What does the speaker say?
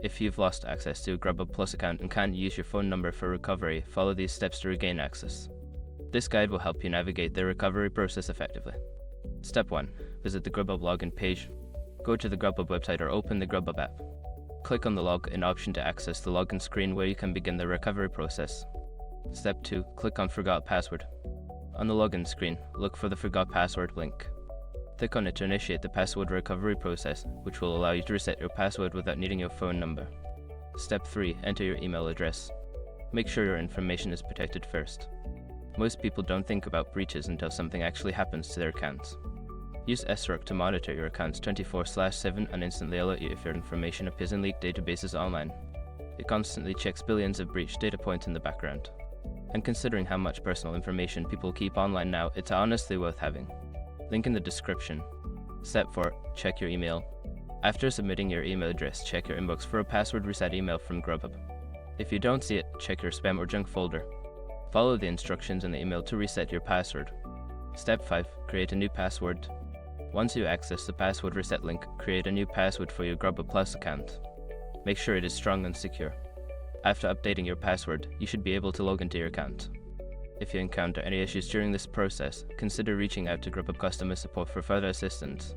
If you've lost access to a Grubhub Plus account and can't use your phone number for recovery, follow these steps to regain access. This guide will help you navigate the recovery process effectively. Step 1. Visit the Grubhub login page. Go to the Grubhub website or open the Grubhub app. Click on the login option to access the login screen where you can begin the recovery process. Step 2. Click on Forgot Password. On the login screen, look for the Forgot Password link. Click on it to initiate the password recovery process, which will allow you to reset your password without needing your phone number. Step 3. Enter your email address. Make sure your information is protected first. Most people don't think about breaches until something actually happens to their accounts. Use SROC to monitor your accounts 24/7 and instantly alert you if your information appears in leaked databases online. It constantly checks billions of breach data points in the background. And considering how much personal information people keep online now, it's honestly worth having. Link in the description. Step 4. Check your email. After submitting your email address, check your inbox for a password reset email from Grubhub. If you don't see it, check your spam or junk folder. Follow the instructions in the email to reset your password. Step 5. Create a new password. Once you access the password reset link, create a new password for your Grubhub Plus account. Make sure it is strong and secure. After updating your password, you should be able to log into your account. If you encounter any issues during this process, consider reaching out to Grubhub customer support for further assistance.